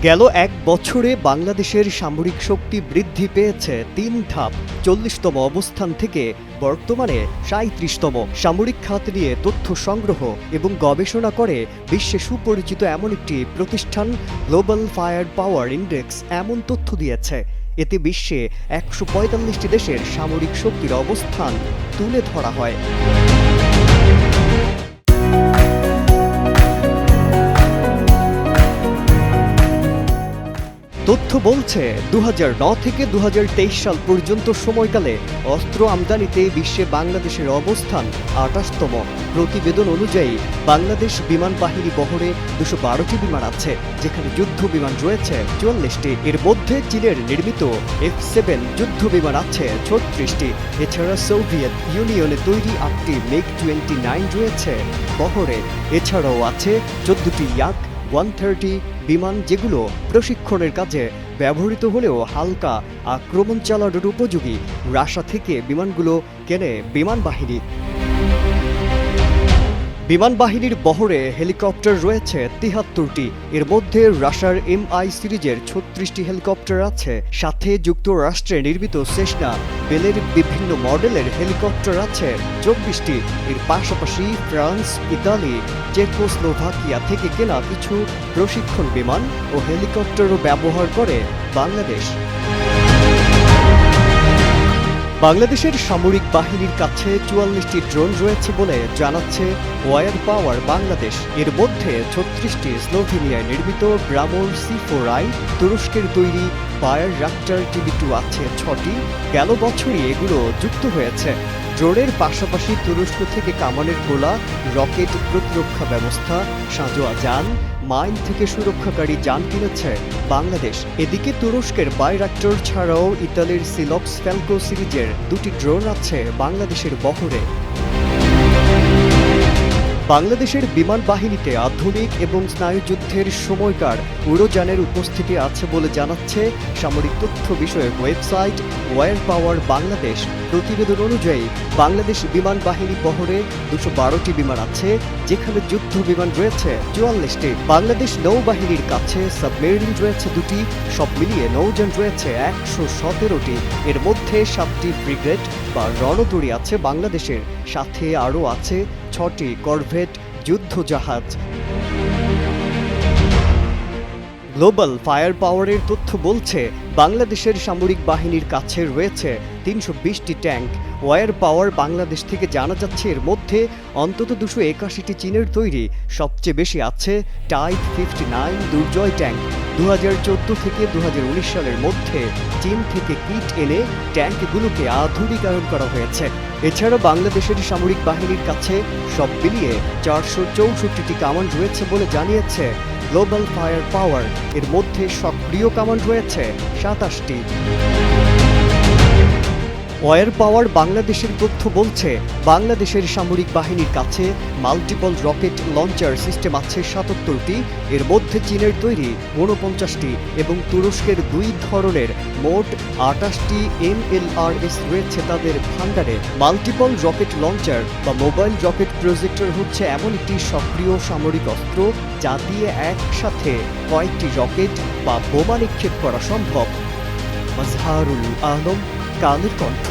গেল এক বছরে বাংলাদেশের সামরিক শক্তি বৃদ্ধি পেয়েছে ৩ ধাপ। ৪০তম অবস্থান থেকে বর্তমানে ৩৭তম। সামরিক খাত নিয়ে তথ্য সংগ্রহ এবং গবেষণা করে বিশ্বে সুপরিচিত এমন একটি প্রতিষ্ঠান গ্লোবাল ফায়ার পাওয়ার ইন্ডেক্স এমন তথ্য দিয়েছে। এতে বিশ্বে ১৪৫টি দেশের সামরিক শক্তির অবস্থান তুলে ধরা হয়। তথ্য বলছে ২০০৯ থেকে ২০২৩ সাল পর্যন্ত সময়কালে অস্ত্র আমদানিতে বিশ্বে বাংলাদেশের অবস্থান ২৮তম। প্রতিবেদন অনুযায়ী বাংলাদেশ বিমান বাহিনী বহরে ২১২টি বিমান আছে, যেখানে যুদ্ধ বিমান রয়েছে ৪৪টি। এর মধ্যে চীনের নির্মিত F-7 যুদ্ধ বিমান আছে ৩৬টি। এছাড়া সোভিয়েত ইউনিয়নে তৈরি ৮টি MiG-29 রয়েছে বহরে। এছাড়াও আছে ১৪টি Yak-130 বিমান, যেগুলো প্রশিক্ষণের কাজে ব্যবহৃত হলেও হালকা আক্রমণ চালানোর উপযোগী। রাশিয়া থেকে বিমানগুলো কেনে বিমান বাহিনী। বিমান বাহিনীর বহরে হেলিকপ্টার রয়েছে ৭৩টি। এর মধ্যে রাশিয়ার MI সিরিজের ৩৬টি হেলিকপ্টার আছে, সাথে যুক্তরাষ্ট্রে নির্মিত সেসনা বেলের বিভিন্ন মডেলের হেলিকপ্টার আছে ২৪টি। এর পাশাপাশি ফ্রান্স, ইতালি, চেকোস্লোভাকিয়া থেকে কেনা কিছু প্রশিক্ষণ বিমান ও হেলিকপ্টারও ব্যবহার করে বাংলাদেশ। বাংলাদেশের সামরিক বাহিনীর কাছে ৪৪টি ড্রোন রয়েছে বলে জানাচ্ছে ওয়ার পাওয়ার বাংলাদেশ। এর মধ্যে ৩৬টি স্লোভেনিয়ায় নির্মিত ব্রামোর C4I, তুরস্কের তৈরি ফায়ার রাক্টার TB2 আছে ৬টি। গেল বছরই এগুলো যুক্ত হয়েছে। ড্রোনের পাশাপাশি তুরস্ক থেকে কামানের গোলা, রকেট প্রতিরক্ষা ব্যবস্থা, সাঁজোয়া যান, মাইন থেকে সুরক্ষাকারী যান কিনেছে বাংলাদেশ। এদিকে তুরস্কের বাইরাক্টর ছাড়াও ইতালির সিলক্স ফ্যালকো সিরিজের ২টি ড্রোন আছে বাংলাদেশের বহরে। বাংলাদেশের বিমান বাহিনীতে আধুনিক এবং স্নায়ুযুদ্ধের সময়কার উড়োযানের উপস্থিতি আছে বলে জানাচ্ছে সামরিক তথ্য বিষয়ক ওয়েবসাইট ওয়ার পাওয়ার বাংলাদেশ। প্রতিবেদন অনুযায়ী বাংলাদেশ বিমান বাহিনী বহরে ২১২টি বিমান আছে, যেখানে যুদ্ধ বিমান রয়েছে ৪৪টি। বাংলাদেশ নৌবাহিনীর কাছে সাবমেরিন রয়েছে ২টি। সব মিলিয়ে নৌযান রয়েছে ১১৭টি। এর মধ্যে ৭টি ফ্রিগেট বা রণতরী আছে বাংলাদেশের, সাথে আরও আছে ৬টি করভেট যুদ্ধজাহাজ। গ্লোবাল ফায়ার পাওয়ারের তথ্য বলছে বাংলাদেশের সামরিক বাহিনীর কাছে রয়েছে ৩২০টি ট্যাঙ্ক। ওয়ার পাওয়ার বাংলাদেশ থেকে জানা যাচ্ছে এর মধ্যে অন্তত ২৮১টি চীনের তৈরি। সবচেয়ে বেশি আছে টাইপ 59 দুর্জয় ট্যাঙ্ক। ২০১৪ থেকে ২০১৯ সালের মধ্যে চীন থেকে কিট এনে ট্যাঙ্কগুলোকে আধুনিকায়ন করা হয়েছে। এছাড়া বাংলাদেশের সামরিক বাহিনীর কাছে সব মিলিয়ে ৪৬৪টি কামান রয়েছে বলে জানিয়েছে গ্লোবাল ফায়ার পাওয়ার। এর মধ্যে সক্রিয় কামান রয়েছে ২৭টি। ওয়ার পাওয়ার বাংলাদেশের তথ্য বলছে বাংলাদেশের সামরিক বাহিনীর কাছে মাল্টিপল রকেট লঞ্চার সিস্টেম আছে ৭৭টি। এর মধ্যে চীনের তৈরি ৪৯টি এবং তুরস্কের ২ ধরনের মোট ২৮টি MLRS রয়েছে তাদের ভান্ডারে। মাল্টিপল রকেট লঞ্চার বা মোবাইল রকেট প্রজেক্টর হচ্ছে এমন একটি সক্রিয় সামরিক অস্ত্র যা দিয়ে একসাথে কয়েকটি রকেট বা বোমা নিক্ষেপ করা সম্ভব। মাজহারুল আলম, কালের কণ্ঠ।